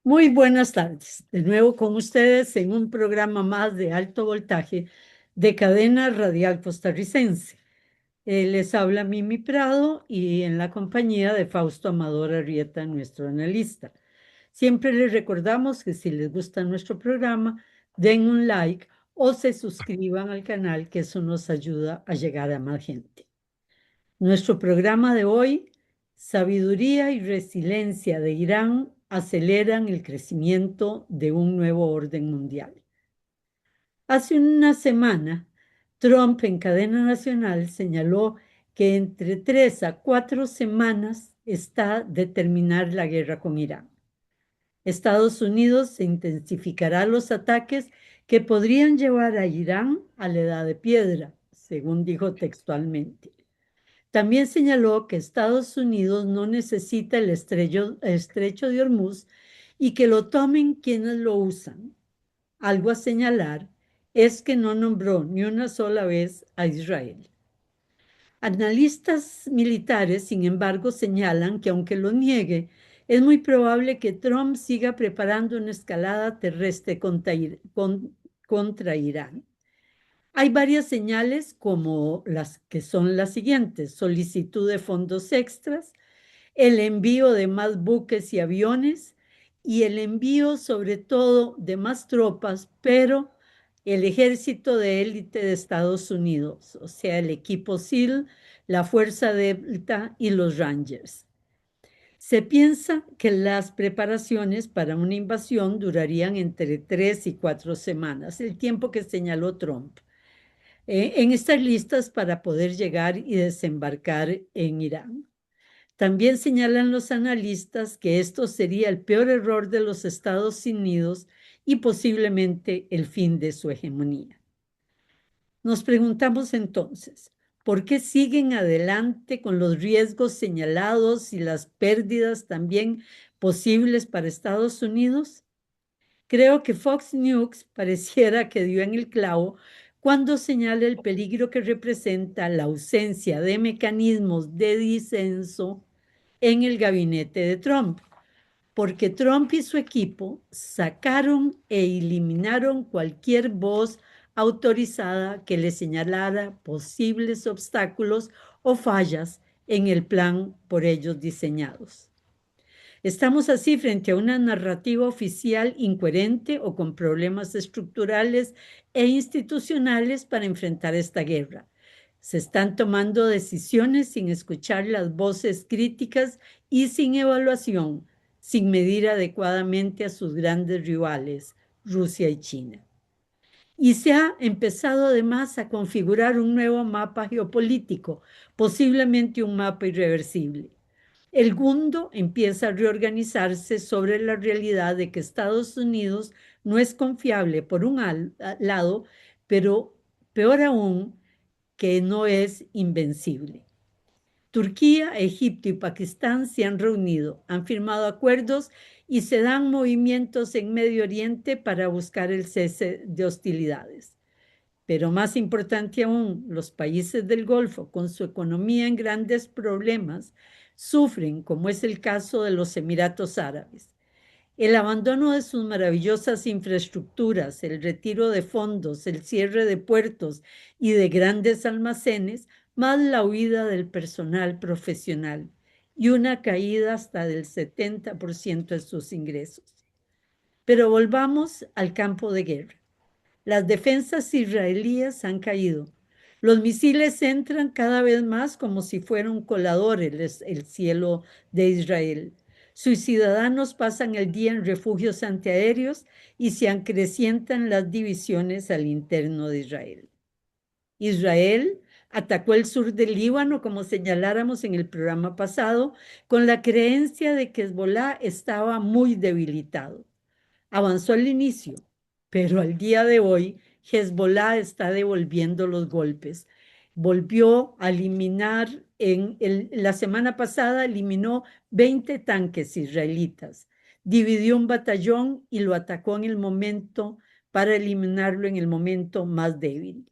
Muy buenas tardes. De nuevo con ustedes en un programa más de alto voltaje de cadena radial costarricense. Les habla Mimi Prado y en la compañía de Fausto Amador Arrieta, nuestro analista. Siempre les recordamos que si les gusta nuestro programa, den un like o se suscriban al canal, que eso nos ayuda a llegar a más gente. Nuestro programa de hoy, sabiduría y resiliencia de Irán aceleran el crecimiento de un nuevo orden mundial. Hace una semana, Trump en cadena nacional señaló que entre 3 a 4 semanas está de terminar la guerra con Irán. Estados Unidos intensificará los ataques que podrían llevar a Irán a la edad de piedra, según dijo textualmente. También señaló que Estados Unidos no necesita el estrecho de Hormuz y que lo tomen quienes lo usan. Algo a señalar es que no nombró ni una sola vez a Israel. Analistas militares, sin embargo, señalan que aunque lo niegue, es muy probable que Trump siga preparando una escalada terrestre contra Irán. Hay varias señales como las que son las siguientes: solicitud de fondos extras, el envío de más buques y aviones y el envío sobre todo de más tropas, pero el ejército de élite de Estados Unidos, o sea, el equipo SEAL, la Fuerza Delta y los Rangers. Se piensa que las preparaciones para una invasión durarían entre 3 y 4 semanas, el tiempo que señaló Trump en estas listas para poder llegar y desembarcar en Irán. También señalan los analistas que esto sería el peor error de los Estados Unidos y posiblemente el fin de su hegemonía. Nos preguntamos entonces, ¿por qué siguen adelante con los riesgos señalados y las pérdidas también posibles para Estados Unidos? Creo que Fox News pareciera que dio en el clavo cuando señala el peligro que representa la ausencia de mecanismos de disenso en el gabinete de Trump, porque Trump y su equipo sacaron e eliminaron cualquier voz autorizada que le señalara posibles obstáculos o fallas en el plan por ellos diseñados. Estamos así frente a una narrativa oficial incoherente o con problemas estructurales e institucionales para enfrentar esta guerra. Se están tomando decisiones sin escuchar las voces críticas y sin evaluación, sin medir adecuadamente a sus grandes rivales, Rusia y China. Y se ha empezado además a configurar un nuevo mapa geopolítico, posiblemente un mapa irreversible. El mundo empieza a reorganizarse sobre la realidad de que Estados Unidos no es confiable por un lado, pero peor aún, que no es invencible. Turquía, Egipto y Pakistán se han reunido, han firmado acuerdos y se dan movimientos en Medio Oriente para buscar el cese de hostilidades. Pero más importante aún, los países del Golfo, con su economía en grandes problemas, sufren, como es el caso de los Emiratos Árabes. El abandono de sus maravillosas infraestructuras, el retiro de fondos, el cierre de puertos y de grandes almacenes, más la huida del personal profesional y una caída hasta del 70% de sus ingresos. Pero volvamos al campo de guerra. Las defensas israelíes han caído. Los misiles entran cada vez más como si fuera un colador el cielo de Israel. Sus ciudadanos pasan el día en refugios antiaéreos y se acrecientan las divisiones al interno de Israel. Israel atacó el sur del Líbano, como señaláramos en el programa pasado, con la creencia de que Hezbollah estaba muy debilitado. Avanzó al inicio, pero al día de hoy Hezbollah está devolviendo los golpes. Volvió a eliminar, la semana pasada eliminó 20 tanques israelitas, dividió un batallón y lo atacó en el momento para eliminarlo en el momento más débil.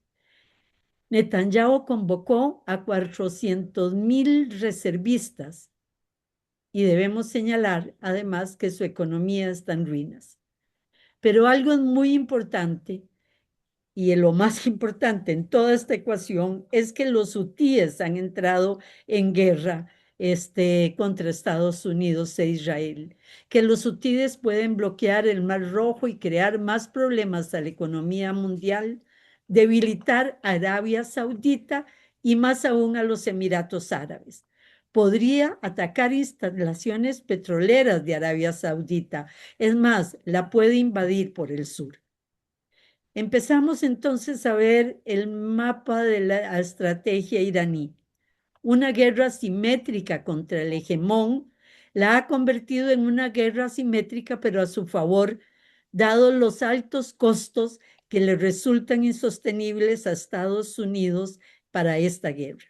Netanyahu convocó a 400,000 reservistas y debemos señalar además que su economía está en ruinas. Pero algo es muy importante y lo más importante en toda esta ecuación es que los hutíes han entrado en guerra contra Estados Unidos e Israel, que los hutíes pueden bloquear el Mar Rojo y crear más problemas a la economía mundial, debilitar a Arabia Saudita y más aún a los Emiratos Árabes. Podría atacar instalaciones petroleras de Arabia Saudita. Es más, la puede invadir por el sur. Empezamos entonces a ver el mapa de la estrategia iraní. Una guerra simétrica contra el hegemón la ha convertido en una guerra simétrica, pero a su favor, dado los altos costos que le resultan insostenibles a Estados Unidos para esta guerra.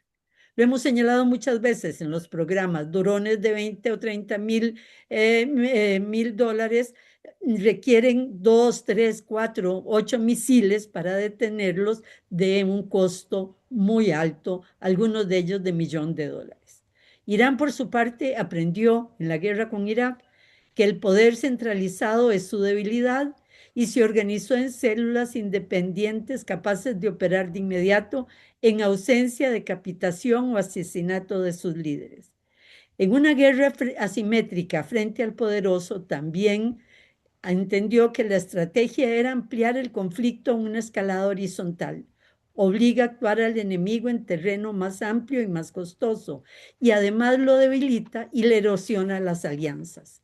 Lo hemos señalado muchas veces en los programas, drones de 20 o 30 mil dólares requieren 2, 3, 4, 8 misiles para detenerlos de un costo muy alto, algunos de ellos de $1.000.000. Irán, por su parte, aprendió en la guerra con Irak que el poder centralizado es su debilidad y se organizó en células independientes capaces de operar de inmediato en ausencia de capitación o asesinato de sus líderes. En una guerra asimétrica frente al poderoso, también entendió que la estrategia era ampliar el conflicto a una escalada horizontal. Obliga a actuar al enemigo en terreno más amplio y más costoso, y además lo debilita y le erosiona las alianzas.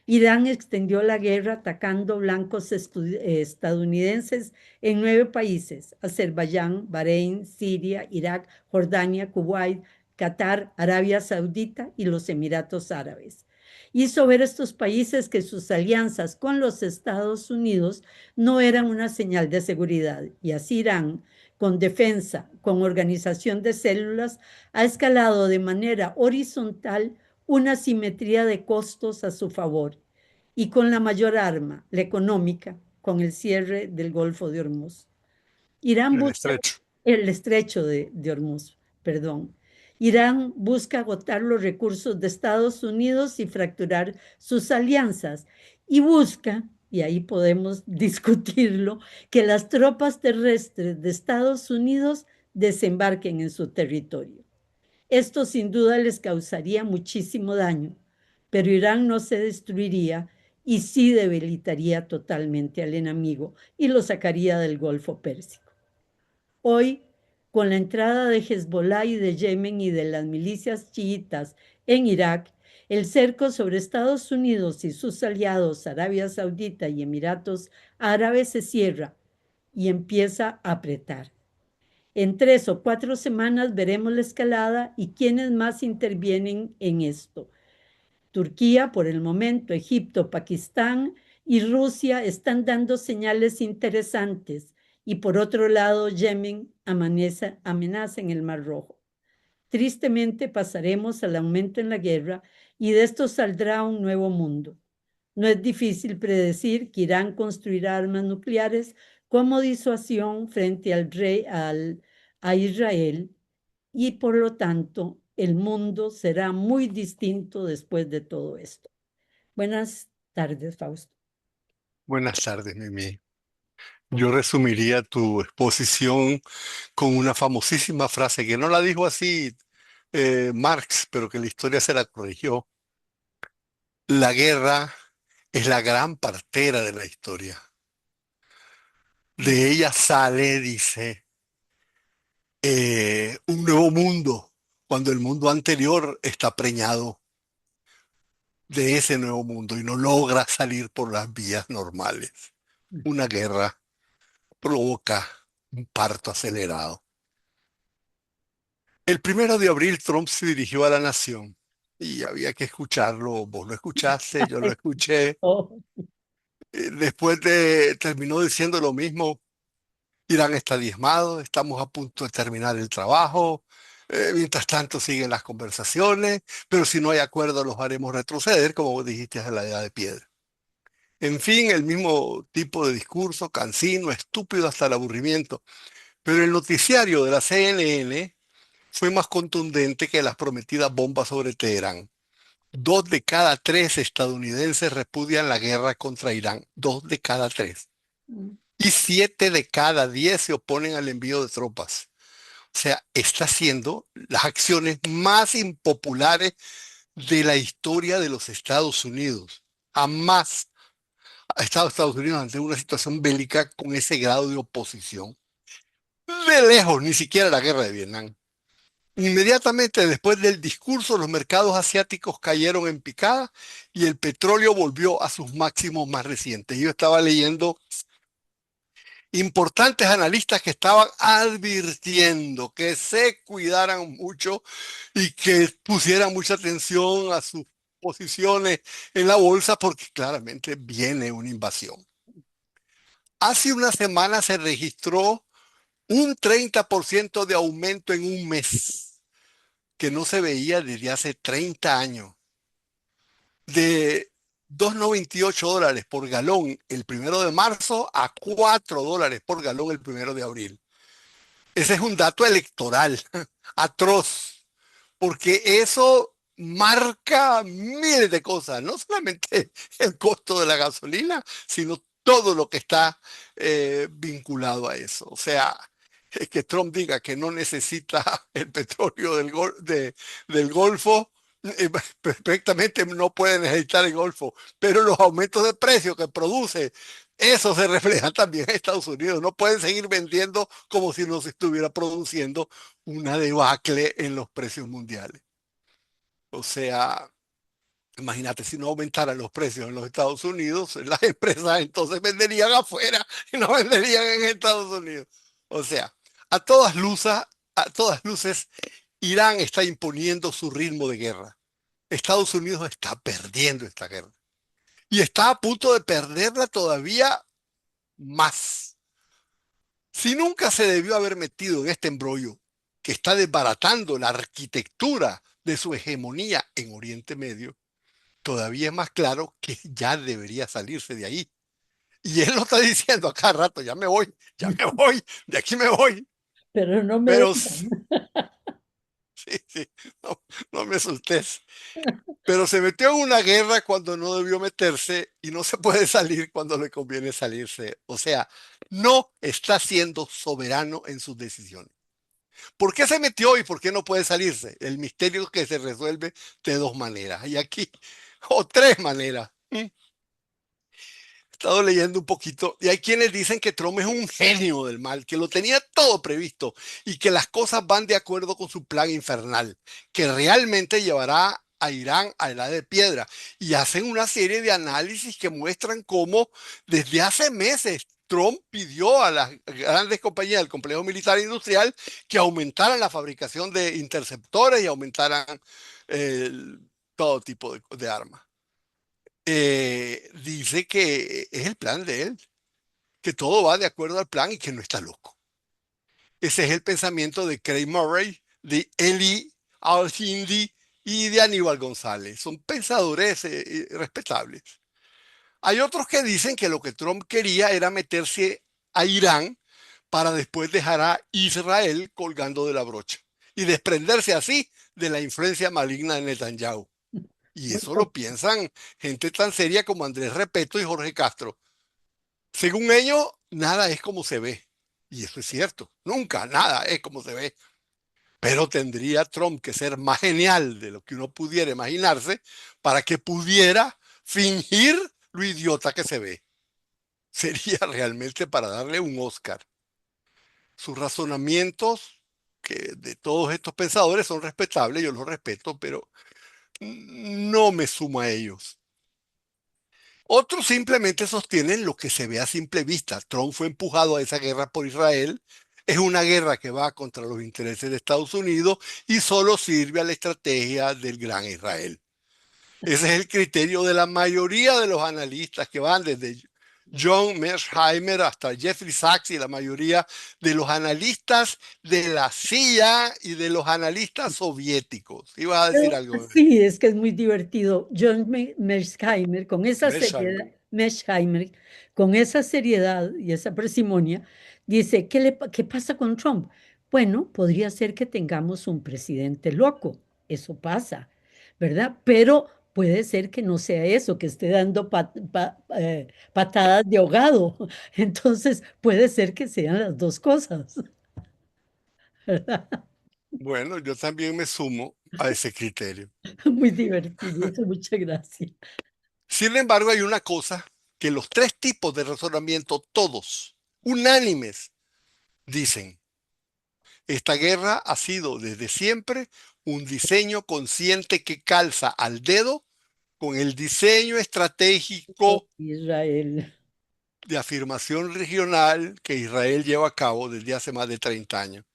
Irán extendió la guerra atacando blancos estadounidenses en 9 países: Azerbaiyán, Bahrein, Siria, Irak, Jordania, Kuwait, Qatar, Arabia Saudita y los Emiratos Árabes. Hizo ver a estos países que sus alianzas con los Estados Unidos no eran una señal de seguridad, y así Irán, con defensa, con organización de células, ha escalado de manera horizontal una simetría de costos a su favor, y con la mayor arma, la económica, con el cierre del Golfo de Hormuz. Irán El busca estrecho. el estrecho de Hormuz, perdón. Irán busca agotar los recursos de Estados Unidos y fracturar sus alianzas, y busca, y ahí podemos discutirlo, que las tropas terrestres de Estados Unidos desembarquen en su territorio. Esto sin duda les causaría muchísimo daño, pero Irán no se destruiría y sí debilitaría totalmente al enemigo y lo sacaría del Golfo Pérsico. Hoy, con la entrada de Hezbollah y de Yemen y de las milicias chiitas en Irak, el cerco sobre Estados Unidos y sus aliados, Arabia Saudita y Emiratos Árabes, se cierra y empieza a apretar. En 3 o 4 semanas veremos la escalada y quiénes más intervienen en esto. Turquía, por el momento, Egipto, Pakistán y Rusia están dando señales interesantes, y por otro lado, Yemen amenaza en el Mar Rojo. Tristemente pasaremos al aumento en la guerra y de esto saldrá un nuevo mundo. No es difícil predecir que Irán construirá armas nucleares como disuasión frente a Israel, y por lo tanto el mundo será muy distinto después de todo esto. Buenas tardes, Fausto. Buenas tardes, Mimi. Yo resumiría tu exposición con una famosísima frase que no la dijo así Marx, pero que la historia se la corrigió. La guerra es la gran partera de la historia. De ella sale, dice, un nuevo mundo, cuando el mundo anterior está preñado de ese nuevo mundo y no logra salir por las vías normales. Una guerra provoca un parto acelerado. El 1 de abril Trump se dirigió a la nación y había que escucharlo. Vos lo escuchaste, yo lo escuché. Oh, Después terminó diciendo lo mismo. Irán está diezmado, estamos a punto de terminar el trabajo. Mientras tanto siguen las conversaciones, pero si no hay acuerdo los haremos retroceder, como vos dijiste, a la edad de piedra. En fin, el mismo tipo de discurso, cansino, estúpido hasta el aburrimiento. Pero el noticiario de la CNN fue más contundente que las prometidas bombas sobre Teherán. Dos de cada tres estadounidenses repudian la guerra contra Irán. Dos de cada tres. Mm. Y 7 de cada 10 se oponen al envío de tropas. O sea, está haciendo las acciones más impopulares de la historia de los Estados Unidos. Jamás ha estado Estados Unidos ante una situación bélica con ese grado de oposición. De lejos, ni siquiera la guerra de Vietnam. Inmediatamente después del discurso, los mercados asiáticos cayeron en picada y el petróleo volvió a sus máximos más recientes. Yo estaba leyendo importantes analistas que estaban advirtiendo que se cuidaran mucho y que pusieran mucha atención a sus posiciones en la bolsa porque claramente viene una invasión. Hace una semana se registró un 30% de aumento en un mes que no se veía desde hace 30 años, de $2,98 por galón el 1 de marzo a $4 por galón el 1 de abril. Ese es un dato electoral atroz, porque eso marca miles de cosas, no solamente el costo de la gasolina, sino todo lo que está vinculado a eso. O sea, que Trump diga que no necesita el petróleo del Golfo, perfectamente no puede necesitar el Golfo, pero los aumentos de precios que produce, eso se refleja también en Estados Unidos. No pueden seguir vendiendo como si no se estuviera produciendo una debacle en los precios mundiales. O sea, imagínate si no aumentaran los precios en los Estados Unidos, las empresas entonces venderían afuera y no venderían en Estados Unidos. O sea, a todas luces, Irán está imponiendo su ritmo de guerra. Estados Unidos está perdiendo esta guerra y está a punto de perderla todavía más. Si nunca se debió haber metido en este embrollo que está desbaratando la arquitectura de su hegemonía en Oriente Medio, todavía es más claro que ya debería salirse de ahí. Y él lo está diciendo a cada rato, ya me voy, de aquí me voy. Pero no me Pero dejan. sí, sí, no, no me asustes. Pero se metió en una guerra cuando no debió meterse y no se puede salir cuando le conviene salirse. O sea, no está siendo soberano en sus decisiones. ¿Por qué se metió y por qué no puede salirse? El misterio que se resuelve de dos maneras. Y aquí, o tres maneras. He estado leyendo un poquito y hay quienes dicen que Trump es un genio del mal, que lo tenía todo previsto y que las cosas van de acuerdo con su plan infernal, que realmente llevará a Irán a la edad de piedra. Y hacen una serie de análisis que muestran cómo desde hace meses Trump pidió a las grandes compañías del complejo militar e industrial que aumentaran la fabricación de interceptores y aumentaran eh, todo tipo de armas. Dice que es el plan de él, que todo va de acuerdo al plan y que no está loco. Ese es el pensamiento de Craig Murray, de Eli Al-Hindi y de Aníbal González. Son pensadores respetables. Hay otros que dicen que lo que Trump quería era meterse a Irán para después dejar a Israel colgando de la brocha y desprenderse así de la influencia maligna de Netanyahu. Y eso lo piensan gente tan seria como Andrés Repeto y Jorge Castro. Según ellos, nada es como se ve. Y eso es cierto. Nunca nada es como se ve. Pero tendría Trump que ser más genial de lo que uno pudiera imaginarse para que pudiera fingir lo idiota que se ve. Sería realmente para darle un Oscar. Sus razonamientos, que de todos estos pensadores son respetables, yo los respeto, pero no me sumo a ellos. Otros simplemente sostienen lo que se ve a simple vista. Trump fue empujado a esa guerra por Israel. Es una guerra que va contra los intereses de Estados Unidos y solo sirve a la estrategia del gran Israel. Ese es el criterio de la mayoría de los analistas que van desde John Mearsheimer hasta Jeffrey Sachs y la mayoría de los analistas de la CIA y de los analistas soviéticos. Ibas a decir algo, Sí, es que es muy divertido. John Mearsheimer, con esa Mearsheimer. seriedad, Mearsheimer, con esa seriedad y esa parsimonia, dice, ¿qué pasa con Trump? Bueno, podría ser que tengamos un presidente loco, eso pasa, ¿verdad? Pero puede ser que no sea eso, que esté dando patadas de ahogado. Entonces, puede ser que sean las dos cosas, ¿verdad? Bueno, yo también me sumo a ese criterio. Muy divertido, eso, muchas gracias. Sin embargo, hay una cosa que los tres tipos de razonamiento, todos, unánimes, dicen. Esta guerra ha sido desde siempre un diseño consciente que calza al dedo con el diseño estratégico Israel. de afirmación regional que Israel lleva a cabo desde hace más de 30 años.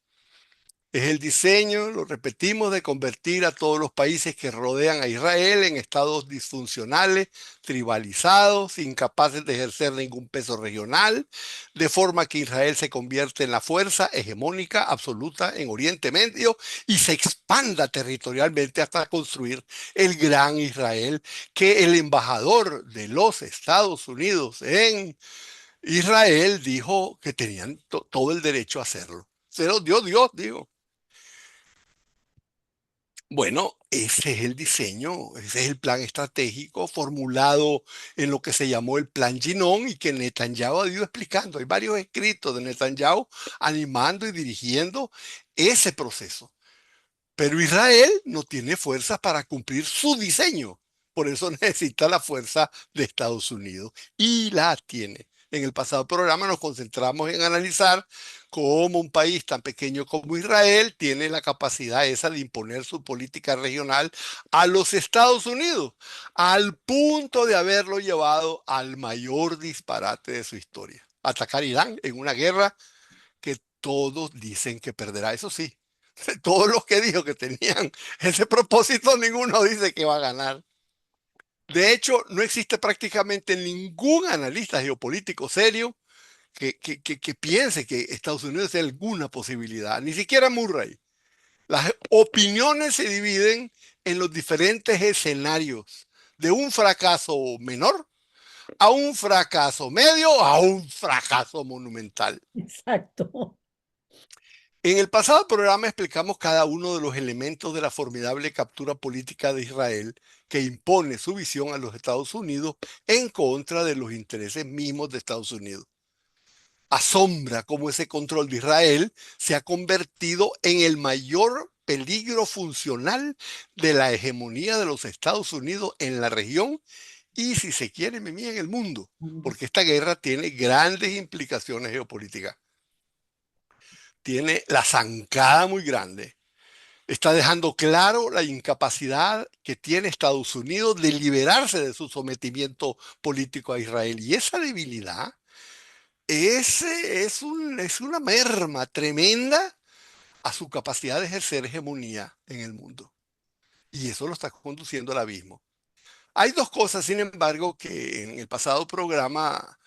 Es el diseño, lo repetimos, de convertir a todos los países que rodean a Israel en estados disfuncionales, tribalizados, incapaces de ejercer ningún peso regional, de forma que Israel se convierte en la fuerza hegemónica absoluta en Oriente Medio y se expanda territorialmente hasta construir el gran Israel que el embajador de los Estados Unidos en Israel dijo que tenían todo el derecho a hacerlo. Se lo dio Dios, digo. Bueno, ese es el diseño, ese es el plan estratégico formulado en lo que se llamó el Plan Ginón y que Netanyahu ha ido explicando. Hay varios escritos de Netanyahu animando y dirigiendo ese proceso. Pero Israel no tiene fuerzas para cumplir su diseño. Por eso necesita la fuerza de Estados Unidos. Y la tiene. En el pasado programa nos concentramos en analizar cómo un país tan pequeño como Israel tiene la capacidad esa de imponer su política regional a los Estados Unidos, al punto de haberlo llevado al mayor disparate de su historia. Atacar Irán en una guerra que todos dicen que perderá. Eso sí, todos los que dijo que tenían ese propósito, ninguno dice que va a ganar. De hecho, no existe prácticamente ningún analista geopolítico serio que piense que Estados Unidos tiene alguna posibilidad, ni siquiera Murray. Las opiniones se dividen en los diferentes escenarios, de un fracaso menor a un fracaso medio a un fracaso monumental. Exacto. En el pasado programa explicamos cada uno de los elementos de la formidable captura política de Israel que impone su visión a los Estados Unidos en contra de los intereses mismos de Estados Unidos. Asombra cómo ese control de Israel se ha convertido en el mayor peligro funcional de la hegemonía de los Estados Unidos en la región y, si se quiere, en el mundo, porque esta guerra tiene grandes implicaciones geopolíticas. Tiene la zancada muy grande. Está dejando claro la incapacidad que tiene Estados Unidos de liberarse de su sometimiento político a Israel. Y esa debilidad es una merma tremenda a su capacidad de ejercer hegemonía en el mundo. Y eso lo está conduciendo al abismo. Hay dos cosas, sin embargo, que en el pasado programa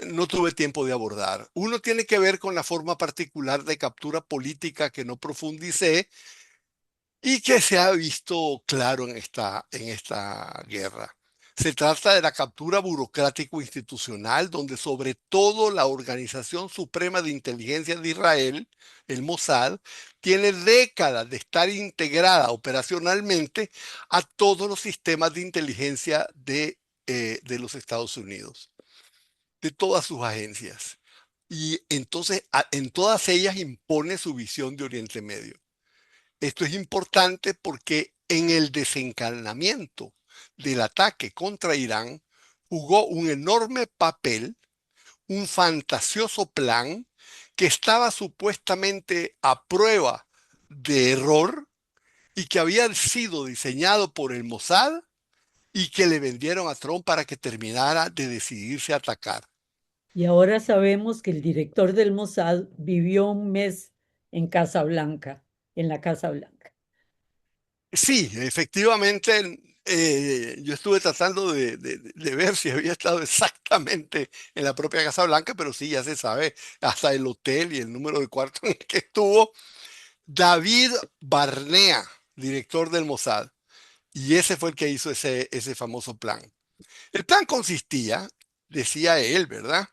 no tuve tiempo de abordar. Uno tiene que ver con la forma particular de captura política que no profundicé y que se ha visto claro en esta guerra. Se trata de la captura burocrático-institucional, donde sobre todo la Organización Suprema de Inteligencia de Israel, el Mossad, tiene décadas de estar integrada operacionalmente a todos los sistemas de inteligencia de los Estados Unidos, de todas sus agencias. Y entonces en todas ellas impone su visión de Oriente Medio. Esto es importante porque en el desencadenamiento del ataque contra Irán jugó un enorme papel, un fantasioso plan que estaba supuestamente a prueba de error y que había sido diseñado por el Mossad y que le vendieron a Trump para que terminara de decidirse a atacar. Y ahora sabemos que el director del Mossad vivió un mes en Casa Blanca, en la Casa Blanca. Sí, efectivamente, yo estuve tratando de ver si había estado exactamente en la propia Casa Blanca, pero sí, ya se sabe, hasta el hotel y el número de cuarto en el que estuvo David Barnea, director del Mossad, y ese fue el que hizo ese famoso plan. El plan consistía, decía él, ¿verdad?,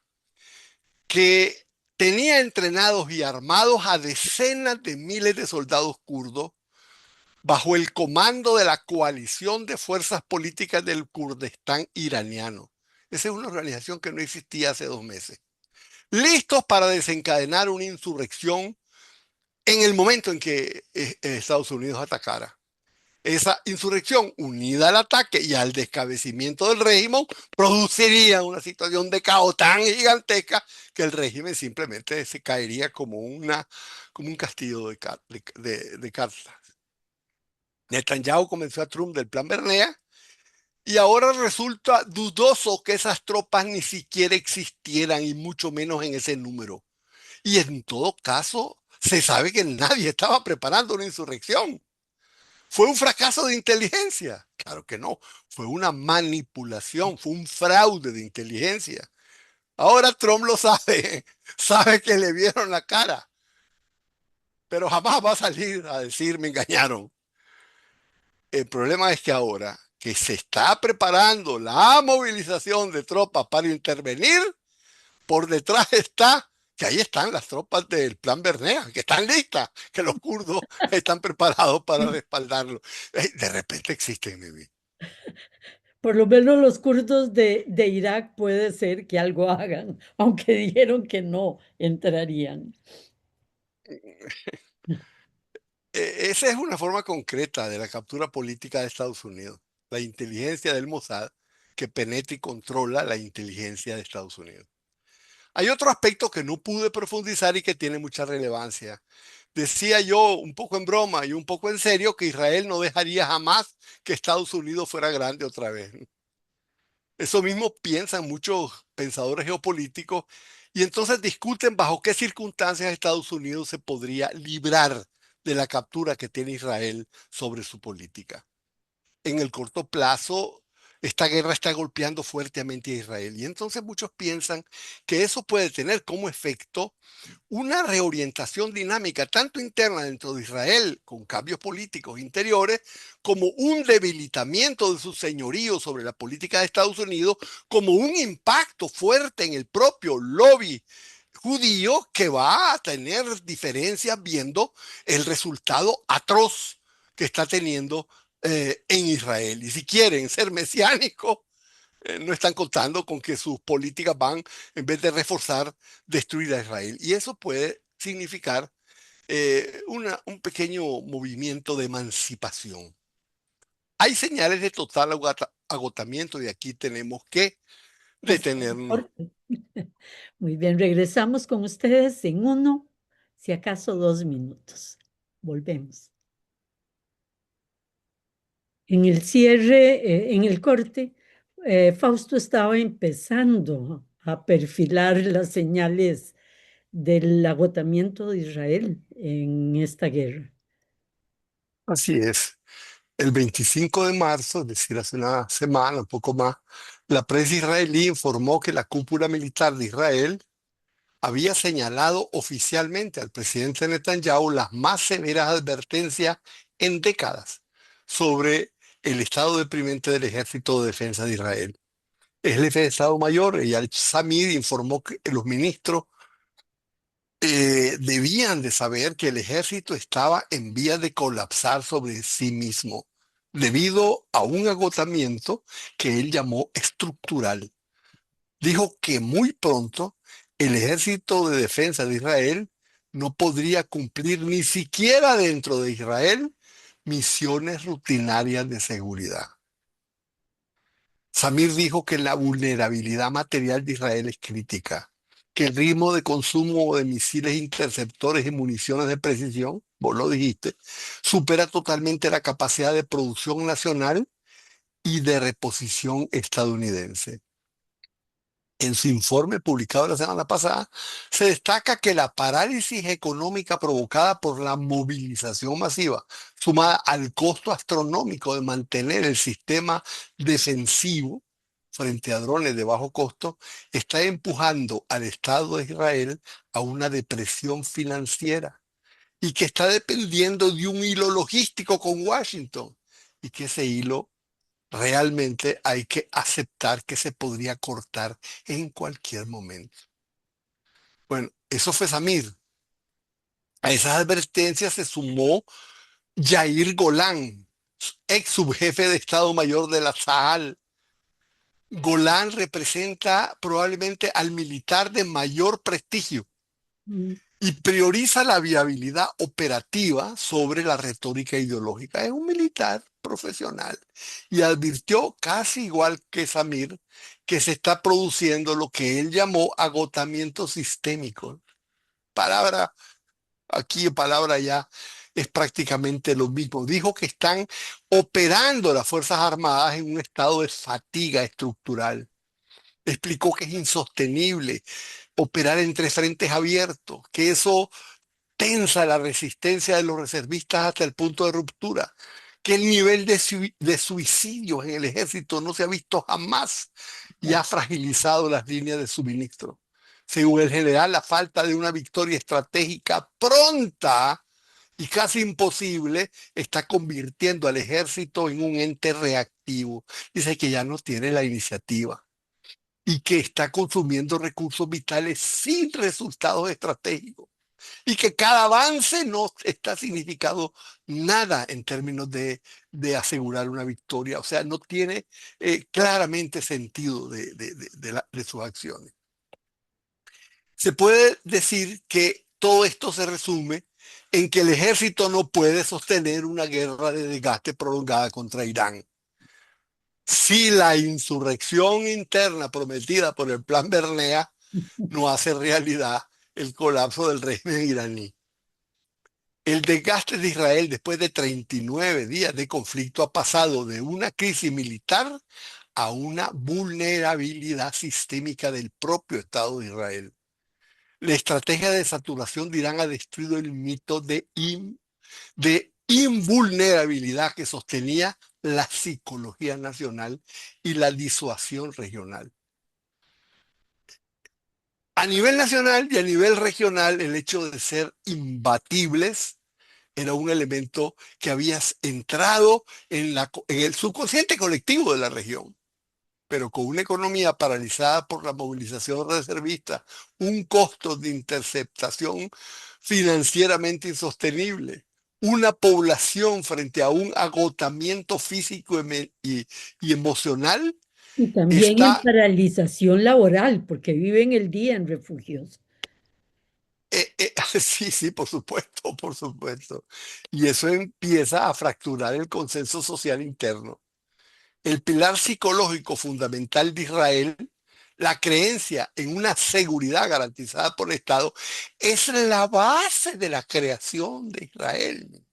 que tenía entrenados y armados a decenas de miles de soldados kurdos bajo el comando de la coalición de fuerzas políticas del Kurdistán iraniano. Esa es una organización que no existía hace 2 meses. Listos para desencadenar una insurrección en el momento en que Estados Unidos atacara. Esa insurrección, unida al ataque y al descabecimiento del régimen, produciría una situación de caos tan gigantesca que el régimen simplemente se caería como un castillo de cartas. Netanyahu convenció a Trump del plan Bernea y ahora resulta dudoso que esas tropas ni siquiera existieran y mucho menos en ese número. Y en todo caso, se sabe que nadie estaba preparando una insurrección. ¿Fue un fracaso de inteligencia? Claro que no. Fue una manipulación, fue un fraude de inteligencia. Ahora Trump lo sabe, sabe que le vieron la cara, pero jamás va a salir a decir me engañaron. El problema es que ahora que se está preparando la movilización de tropas para intervenir, por detrás está que ahí están las tropas del plan Bernea, que están listas, que los kurdos están preparados para respaldarlo. De repente existen, mi vida. Por lo menos los kurdos de Irak puede ser que algo hagan, aunque dijeron que no entrarían. Esa es una forma concreta de la captura política de Estados Unidos, la inteligencia del Mossad que penetra y controla la inteligencia de Estados Unidos. Hay otro aspecto que no pude profundizar y que tiene mucha relevancia. Decía yo un poco en broma y un poco en serio que Israel no dejaría jamás que Estados Unidos fuera grande otra vez. Eso mismo piensan muchos pensadores geopolíticos y entonces discuten bajo qué circunstancias Estados Unidos se podría librar de la captura que tiene Israel sobre su política. En el corto plazo, esta guerra está golpeando fuertemente a Israel y entonces muchos piensan que eso puede tener como efecto una reorientación dinámica, tanto interna dentro de Israel, con cambios políticos interiores, como un debilitamiento de su señorío sobre la política de Estados Unidos, como un impacto fuerte en el propio lobby judío que va a tener diferencias viendo el resultado atroz que está teniendo en Israel. Y si quieren ser mesiánicos, no están contando con que sus políticas van, en vez de reforzar, destruir a Israel. Y eso puede significar un pequeño movimiento de emancipación. Hay señales de total agotamiento y aquí tenemos que Hacer un detenernos. corte. Muy bien, regresamos con ustedes en uno, si acaso 2 minutos. Volvemos. En el cierre, en el corte, Fausto estaba empezando a perfilar las señales del agotamiento de Israel en esta guerra. Así es. El 25 de marzo, es decir, hace una semana, un poco más, la prensa israelí informó que la cúpula militar de Israel había señalado oficialmente al presidente Netanyahu las más severas advertencias en décadas sobre el estado deprimente del Ejército de Defensa de Israel. El jefe de Estado Mayor, Eyal Zamir, informó que los ministros debían de saber que el ejército estaba en vías de colapsar sobre sí mismo debido a un agotamiento que él llamó estructural. Dijo que muy pronto el ejército de defensa de Israel no podría cumplir ni siquiera dentro de Israel misiones rutinarias de seguridad. Samir dijo que la vulnerabilidad material de Israel es crítica, que el ritmo de consumo de misiles interceptores y municiones de precisión, vos lo dijiste, supera totalmente la capacidad de producción nacional y de reposición estadounidense. En su informe publicado la semana pasada, se destaca que la parálisis económica provocada por la movilización masiva, sumada al costo astronómico de mantener el sistema defensivo frente a drones de bajo costo, está empujando al Estado de Israel a una depresión financiera y que está dependiendo de un hilo logístico con Washington y que ese hilo realmente hay que aceptar que se podría cortar en cualquier momento. Bueno, eso fue Samir. A esas advertencias se sumó Yair Golán, ex subjefe de Estado Mayor de la SAAL. Golán representa probablemente al militar de mayor prestigio Mm, y prioriza la viabilidad operativa sobre la retórica ideológica. Es un militar profesional y advirtió, casi igual que Samir, que se está produciendo lo que él llamó agotamiento sistémico. Palabra aquí, palabra allá, es prácticamente lo mismo. Dijo que están operando las Fuerzas Armadas en un estado de fatiga estructural. Explicó que es insostenible operar entre frentes abiertos, que eso tensa la resistencia de los reservistas hasta el punto de ruptura, que el nivel de suicidios en el ejército no se ha visto jamás y ya. ha fragilizado las líneas de suministro. Según el general, la falta de una victoria estratégica pronta y casi imposible está convirtiendo al ejército en un ente reactivo. Dice que ya no tiene la iniciativa y que está consumiendo recursos vitales sin resultados estratégicos y que cada avance no está significando nada en términos de asegurar una victoria. O sea, no tiene claramente sentido de sus acciones. Se puede decir que todo esto se resume en que el ejército no puede sostener una guerra de desgaste prolongada contra Irán. Si la insurrección interna prometida por el Plan Bernea no hace realidad el colapso del régimen iraní. El desgaste de Israel después de 39 días de conflicto ha pasado de una crisis militar a una vulnerabilidad sistémica del propio Estado de Israel. La estrategia de saturación de Irán ha destruido el mito de invulnerabilidad que sostenía la psicología nacional y la disuasión regional. A nivel nacional y a nivel regional, el hecho de ser imbatibles era un elemento que había entrado en el subconsciente colectivo de la región, pero con una economía paralizada por la movilización reservista, un costo de interceptación financieramente insostenible, una población frente a un agotamiento físico y emocional, Y también en está, paralización laboral, porque viven el día en refugios. sí, sí, por supuesto, por supuesto. Y eso empieza a fracturar el consenso social interno. El pilar psicológico fundamental de Israel, la creencia en una seguridad garantizada por el Estado, es la base de la creación de Israel.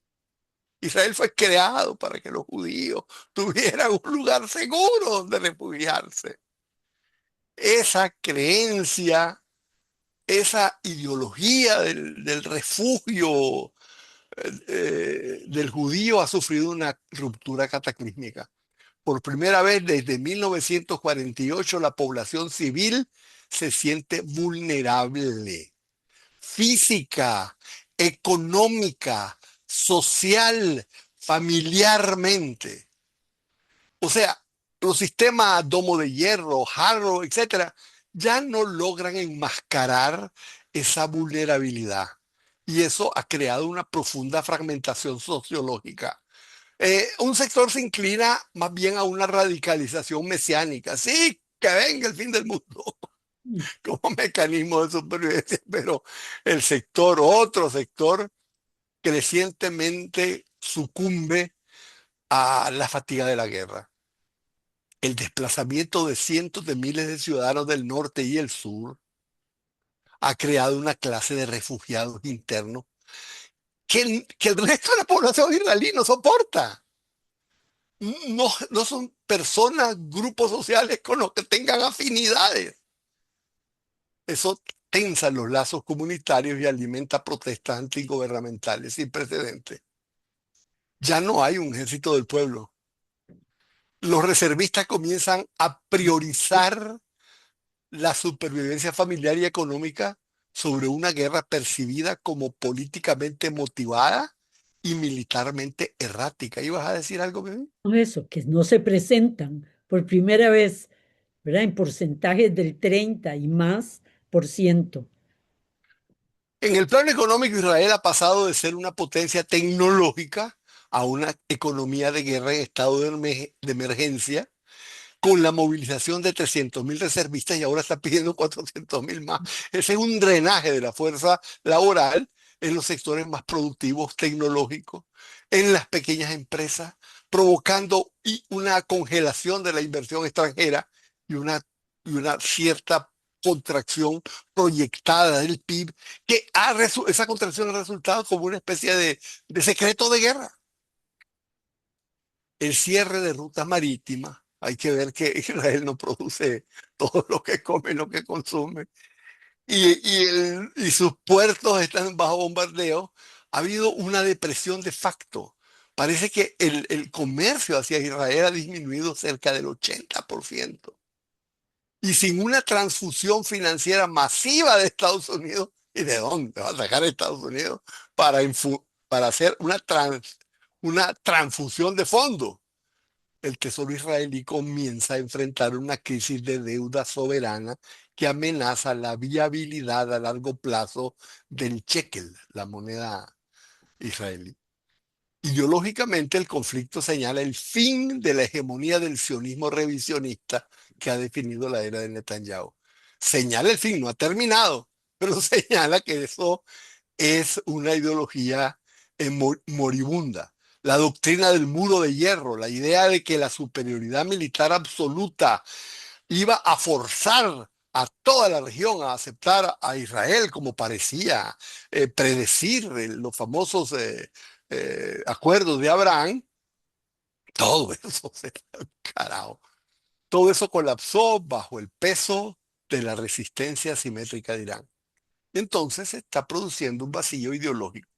Israel fue creado para que los judíos tuvieran un lugar seguro donde refugiarse. Esa creencia, esa ideología del refugio del judío ha sufrido una ruptura cataclísmica. Por primera vez desde 1948, la población civil se siente vulnerable, física, económica, social, familiarmente. O sea, los sistemas domo de hierro, Harrow, etcétera, ya no logran enmascarar esa vulnerabilidad. Y eso ha creado una profunda fragmentación sociológica. Un sector se inclina más bien a una radicalización mesiánica. Sí, que venga el fin del mundo como mecanismo de supervivencia, pero el sector, otro sector, crecientemente sucumbe a la fatiga de la guerra. El desplazamiento de cientos de miles de ciudadanos del norte y el sur ha creado una clase de refugiados internos que el resto de la población israelí no soporta. No, no son personas, grupos sociales con los que tengan afinidades. Eso tensa los lazos comunitarios y alimenta protestas antigubernamentales sin precedentes. Ya no hay un ejército del pueblo. Los reservistas comienzan a priorizar la supervivencia familiar y económica sobre una guerra percibida como políticamente motivada y militarmente errática. ¿Ibas a decir algo, bebé? Eso, que no se presentan por primera vez, ¿verdad? En porcentajes del 30 y más por ciento. En el plano económico, Israel ha pasado de ser una potencia tecnológica a una economía de guerra en estado de emergencia con la movilización de 300.000 reservistas y ahora está pidiendo 400.000 más. Ese es un drenaje de la fuerza laboral en los sectores más productivos, tecnológicos, en las pequeñas empresas, provocando una congelación de la inversión extranjera y una cierta contracción proyectada del PIB, esa contracción ha resultado como una especie de secreto de guerra. El cierre de rutas marítimas. Hay que ver que Israel no produce todo lo que come, lo que consume. Y sus puertos están bajo bombardeo. Ha habido una depresión de facto. Parece que el comercio hacia Israel ha disminuido cerca del 80%. Y sin una transfusión financiera masiva de Estados Unidos, ¿y de dónde va a sacar Estados Unidos para hacer una transfusión de fondos? El Tesoro israelí comienza a enfrentar una crisis de deuda soberana que amenaza la viabilidad a largo plazo del shekel, la moneda israelí. Ideológicamente, el conflicto señala el fin de la hegemonía del sionismo revisionista que ha definido la era de Netanyahu. Señala el fin, no ha terminado, pero señala que eso es una ideología moribunda. La doctrina del muro de hierro, la idea de que la superioridad militar absoluta iba a forzar a toda la región a aceptar a Israel, como parecía predecir los famosos acuerdos de Abraham, todo eso carajo, todo eso colapsó bajo el peso de la resistencia asimétrica de Irán. Entonces se está produciendo un vacío ideológico.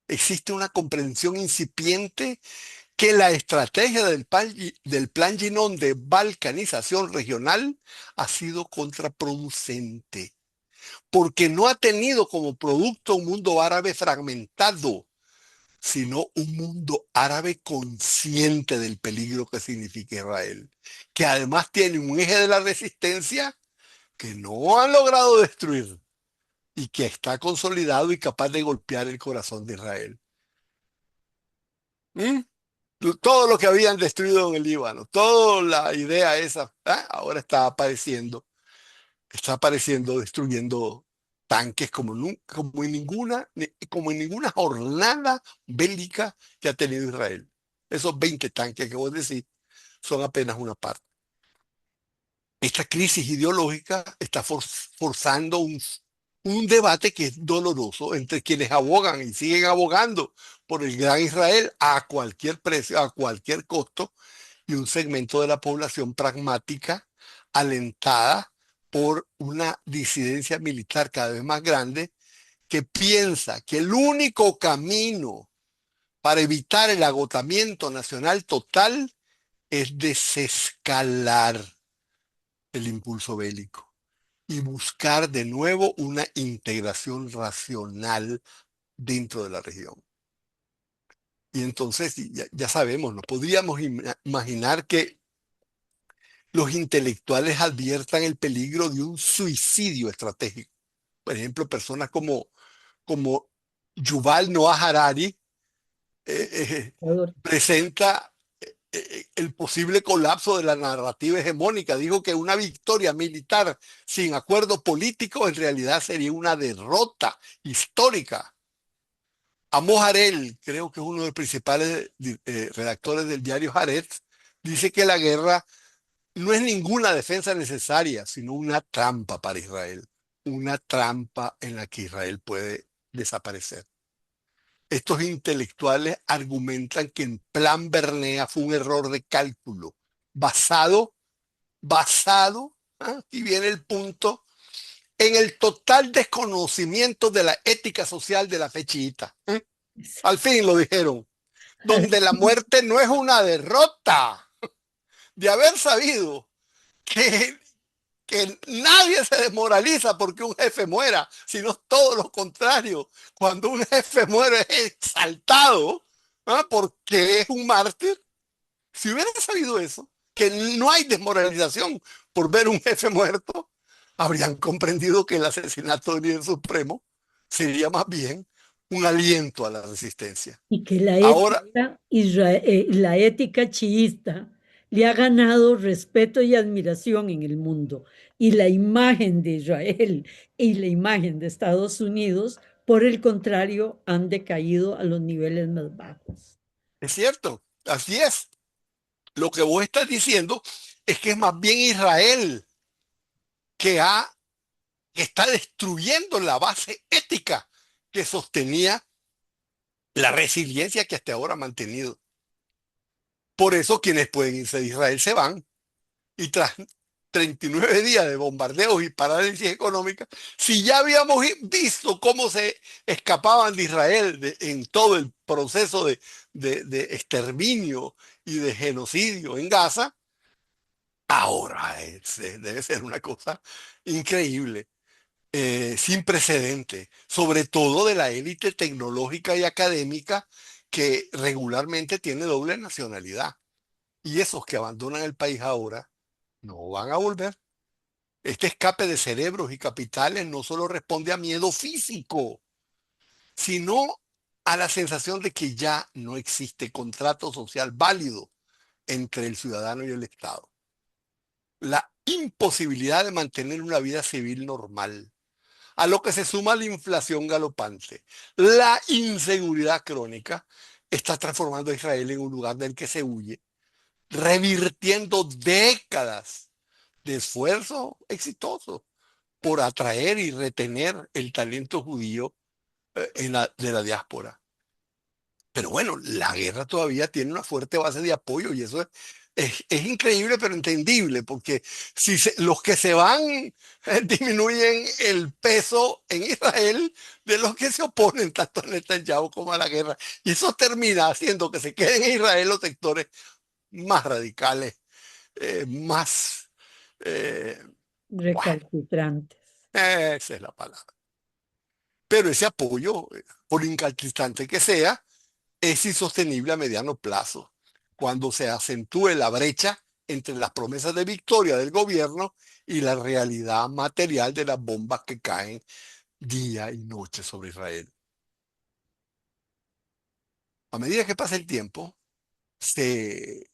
Existe una comprensión incipiente que la estrategia del plan Ginón de balcanización regional ha sido contraproducente, porque no ha tenido como producto un mundo árabe fragmentado, sino un mundo árabe consciente del peligro que significa Israel, que además tiene un eje de la resistencia que no han logrado destruir y que está consolidado y capaz de golpear el corazón de Israel. ¿Mm? Todo lo que habían destruido en el Líbano, toda la idea esa, ahora está apareciendo destruyendo tanques como en ninguna jornada bélica que ha tenido Israel. Esos 20 tanques que vos decís son apenas una parte. Esta crisis ideológica está forzando un debate que es doloroso entre quienes abogan y siguen abogando por el gran Israel a cualquier precio, a cualquier costo, y un segmento de la población pragmática alentada por una disidencia militar cada vez más grande que piensa que el único camino para evitar el agotamiento nacional total es desescalar el impulso bélico y buscar de nuevo una integración racional dentro de la región. Y entonces ya sabemos, no podríamos imaginar que los intelectuales adviertan el peligro de un suicidio estratégico. Por ejemplo, personas como Yuval Noah Harari Salvador. presenta el posible colapso de la narrativa hegemónica. Dijo que una victoria militar sin acuerdo político en realidad sería una derrota histórica. Amos Harel, creo que es uno de los principales redactores del diario Haaretz, dice que la guerra no es ninguna defensa necesaria, sino una trampa para Israel, una trampa en la que Israel puede desaparecer. Estos intelectuales argumentan que el plan Bernea fue un error de cálculo, basado, y viene el punto, en el total desconocimiento de la ética social de la fe chiita. Al fin lo dijeron, donde la muerte no es una derrota. De haber sabido que nadie se desmoraliza porque un jefe muera, sino todo lo contrario. Cuando un jefe muere es exaltado porque es un mártir. Si hubiera sabido eso, que no hay desmoralización por ver un jefe muerto, habrían comprendido que el asesinato del líder supremo sería más bien un aliento a la resistencia. Y que Ahora, la ética chiísta le ha ganado respeto y admiración en el mundo. Y la imagen de Israel y la imagen de Estados Unidos, por el contrario, han decaído a los niveles más bajos. es cierto, así es. Lo que vos estás diciendo es que es más bien Israel que, que está destruyendo la base ética que sostenía la resiliencia que hasta ahora ha mantenido. Por eso quienes pueden irse de Israel se van. Y tras 39 días de bombardeos y parálisis económica, si ya habíamos visto cómo se escapaban de Israel en todo el proceso de exterminio y de genocidio en Gaza, ahora debe ser una cosa increíble, sin precedente, sobre todo de la élite tecnológica y académica que regularmente tiene doble nacionalidad. Y esos que abandonan el país ahora no van a volver. Este escape de cerebros y capitales no solo responde a miedo físico, sino a la sensación de que ya no existe contrato social válido entre el ciudadano y el Estado. La imposibilidad de mantener una vida civil normal, a lo que se suma la inflación galopante, la inseguridad crónica, está transformando a Israel en un lugar del que se huye, revirtiendo décadas de esfuerzo exitoso por atraer y retener el talento judío de la diáspora. Pero bueno, la guerra todavía tiene una fuerte base de apoyo y eso es increíble pero entendible, porque si los que se van disminuyen el peso en Israel de los que se oponen tanto a Netanyahu como a la guerra. Y eso termina haciendo que se queden en Israel los sectores más radicales, más... eh, bueno, Recalcitrantes. esa es la palabra. Pero ese apoyo, por incalcitrante que sea, es insostenible a mediano plazo, cuando se acentúe la brecha entre las promesas de victoria del gobierno y la realidad material de las bombas que caen día y noche sobre Israel. A medida que pasa el tiempo, se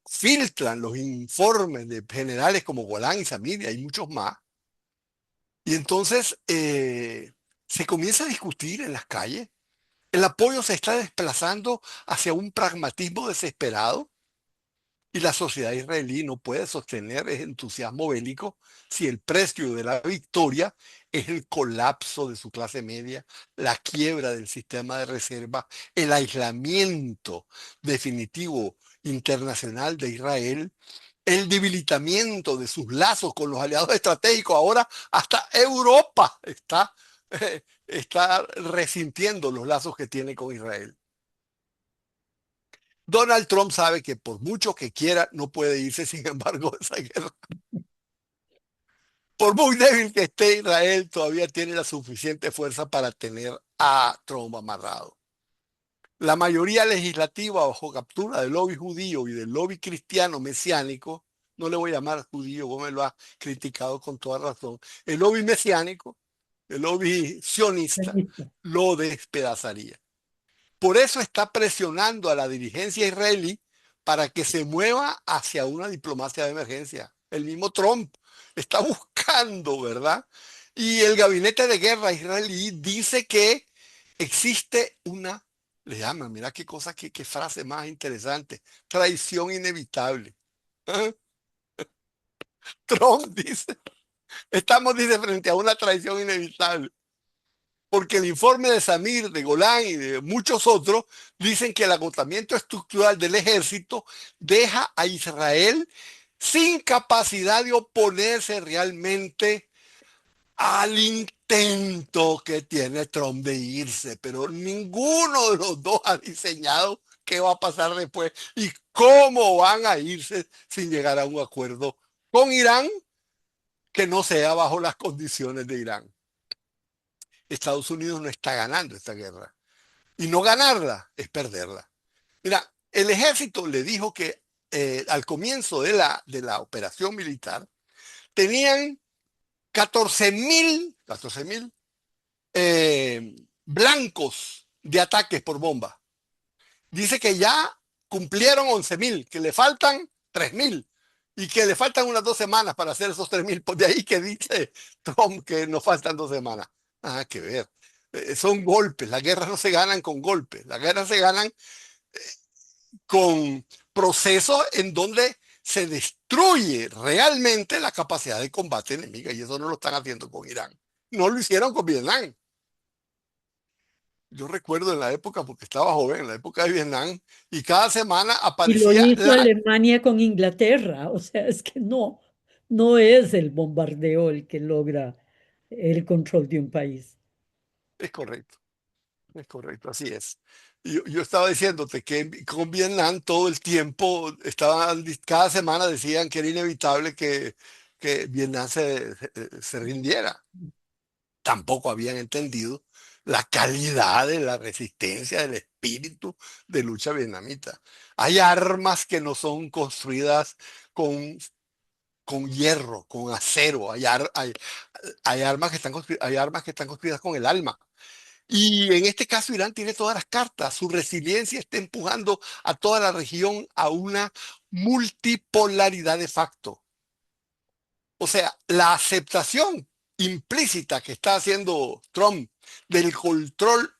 filtran los informes de generales como Golán y Samir y muchos más, y entonces se comienza a discutir en las calles. El apoyo se está desplazando hacia un pragmatismo desesperado y la sociedad israelí no puede sostener ese entusiasmo bélico si el precio de la victoria es el colapso de su clase media, la quiebra del sistema de reserva, el aislamiento definitivo internacional de Israel, el debilitamiento de sus lazos con los aliados estratégicos. Ahora hasta Europa está resintiendo los lazos que tiene con Israel. Donald Trump sabe que por mucho que quiera, no puede irse, sin embargo, de esa guerra. Por muy débil que esté Israel, todavía tiene la suficiente fuerza para tener a Trump amarrado. La mayoría legislativa bajo captura del lobby judío y del lobby cristiano mesiánico, no le voy a llamar judío, vos me lo has criticado con toda razón, el lobby mesiánico, el lobby sionista, lo despedazaría. Por eso está presionando a la dirigencia israelí para que se mueva hacia una diplomacia de emergencia. El mismo Trump está buscando, ¿verdad? Y el gabinete de guerra israelí dice que existe una, le llaman, mira qué cosa, qué frase más interesante, traición inevitable. ¿Ah? Trump dice, estamos, dice, frente a una traición inevitable. Porque el informe de Samir, de Golán y de muchos otros dicen que el agotamiento estructural del ejército deja a Israel sin capacidad de oponerse realmente al intento que tiene Trump de irse, pero ninguno de los dos ha diseñado qué va a pasar después y cómo van a irse sin llegar a un acuerdo con Irán que no sea bajo las condiciones de Irán. Estados Unidos no está ganando esta guerra. Y no ganarla es perderla. Mira, el ejército le dijo que al comienzo de la operación militar tenían 14.000 14.000 blancos de ataques por bomba. Dice que ya cumplieron 11.000, que le faltan 3.000 y que le faltan unas 2 semanas para hacer esos 3.000. Pues de ahí que dice Trump que nos faltan 2 semanas. Nada que ver. Son golpes. Las guerras no se ganan con golpes. Las guerras se ganan con procesos en donde se destruye realmente la capacidad de combate enemiga. Y eso no lo están haciendo con Irán. No lo hicieron con Vietnam. Yo recuerdo en la época, porque estaba joven, en la época de Vietnam, y cada semana Y lo aparecía hizo la... Alemania con Inglaterra. O sea, es que no, no es el bombardeo el que logra el control de un país. Es correcto, así es. Yo estaba diciéndote que con Vietnam todo el tiempo estaban, cada semana decían que era inevitable que Vietnam se rindiera. Tampoco habían entendido la calidad de la resistencia, del espíritu de lucha vietnamita. Hay armas que no son construidas con, con hierro, con acero. Hay armas que hay armas que están construidas con el alma. Y en este caso Irán tiene todas las cartas. Su resiliencia está empujando a toda la región a una multipolaridad de facto. O sea, la aceptación implícita que está haciendo Trump del control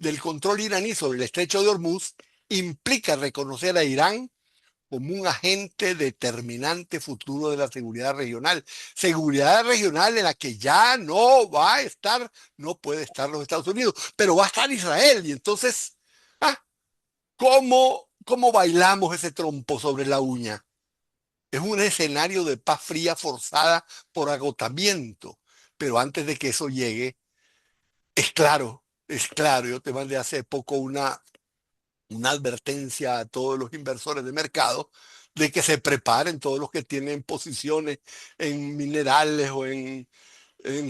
iraní sobre el estrecho de Hormuz implica reconocer a Irán como un agente determinante futuro de la seguridad regional en la que ya no va a estar, no puede estar los Estados Unidos, pero va a estar Israel. Y entonces, ah, ¿cómo bailamos ese trompo sobre la uña? Es un escenario de paz fría forzada por agotamiento. Pero antes de que eso llegue, es claro, yo te mandé hace poco una advertencia a todos los inversores de mercado de que se preparen todos los que tienen posiciones en minerales o en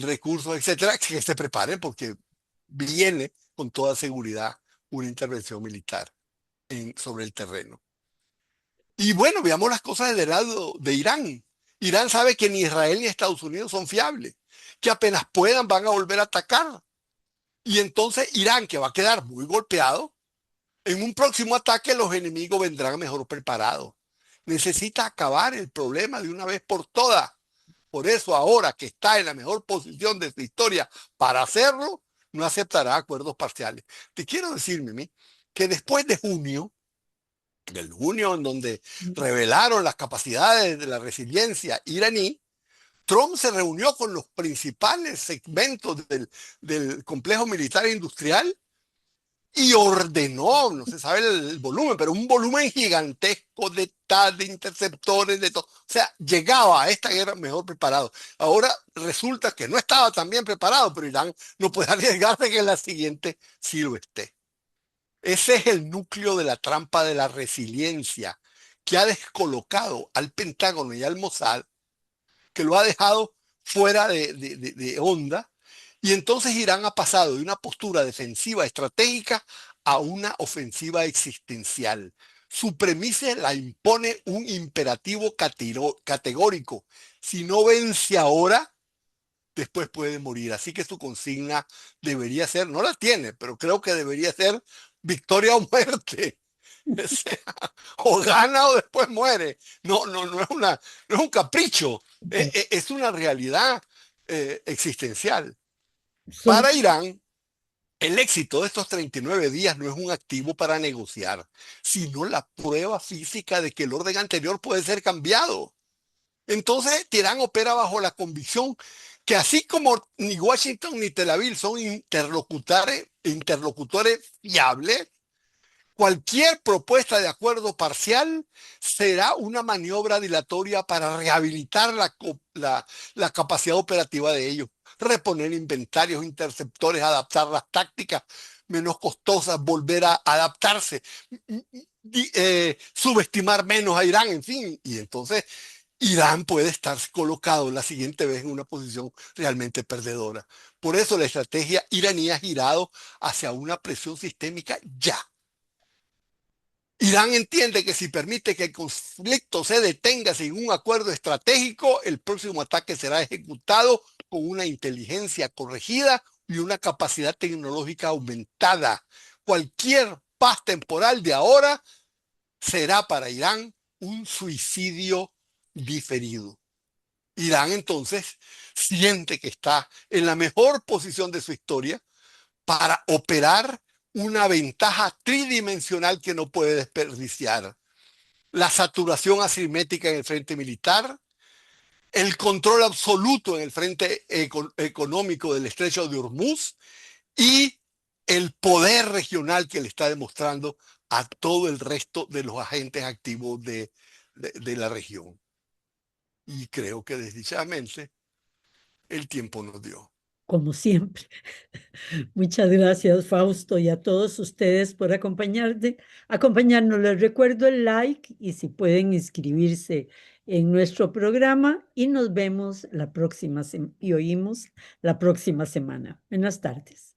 recursos, etcétera, que se preparen porque viene con toda seguridad una intervención militar sobre el terreno. Y bueno, veamos las cosas del lado de Irán. Irán sabe que ni Israel ni Estados Unidos son fiables, que apenas puedan van a volver a atacar. Y entonces Irán, que va a quedar muy golpeado, en un próximo ataque los enemigos vendrán mejor preparados. Necesita acabar el problema de una vez por todas. Por eso ahora que está en la mejor posición de su historia para hacerlo, no aceptará acuerdos parciales. Te quiero decir, Mimi, que después de junio, del junio en donde revelaron las capacidades de la resiliencia iraní, Trump se reunió con los principales segmentos del complejo militar e industrial y ordenó, no se sabe el volumen, pero un volumen gigantesco de TAD, de interceptores, de todo. O sea, llegaba a esta guerra mejor preparado. Ahora resulta que no estaba tan bien preparado, pero Irán no puede arriesgarse que en la siguiente sí lo esté. Ese es el núcleo de la trampa de la resiliencia que ha descolocado al Pentágono y al Mossad, que lo ha dejado fuera de onda. Y entonces Irán ha pasado de una postura defensiva estratégica a una ofensiva existencial. Su premisa la impone un imperativo categórico. Si no vence ahora, después puede morir. Así que su consigna debería ser, no la tiene, pero creo que debería ser victoria o muerte. O sea, o gana o después muere. No es un capricho, es una realidad existencial. Son, Para Irán, el éxito de estos 39 días no es un activo para negociar, sino la prueba física de que el orden anterior puede ser cambiado. Entonces, Teherán opera bajo la convicción que así como ni Washington ni Tel Aviv son interlocutores fiables, cualquier propuesta de acuerdo parcial será una maniobra dilatoria para rehabilitar la capacidad operativa de ellos, reponer inventarios, interceptores, adaptar las tácticas menos costosas, volver a adaptarse, subestimar menos a Irán, en fin. Y entonces Irán puede estar colocado la siguiente vez en una posición realmente perdedora. Por eso la estrategia iraní ha girado hacia una presión sistémica ya. Irán entiende que si permite que el conflicto se detenga sin un acuerdo estratégico, el próximo ataque será ejecutado con una inteligencia corregida, y una capacidad tecnológica aumentada. Cualquier paz temporal de ahora será para Irán un suicidio diferido. Irán entonces siente que está en la mejor posición de su historia para operar una ventaja tridimensional que no puede desperdiciar. La saturación asimétrica en el frente militar, el control absoluto en el frente económico del estrecho de Hormuz y el poder regional que le está demostrando a todo el resto de los agentes activos de la región. Y creo que desdichadamente el tiempo nos dio. Como siempre. Muchas gracias, Fausto, y a todos ustedes por acompañarnos. Les recuerdo el like y si pueden inscribirse en nuestro programa y nos vemos la próxima y oímos la próxima semana. Buenas tardes.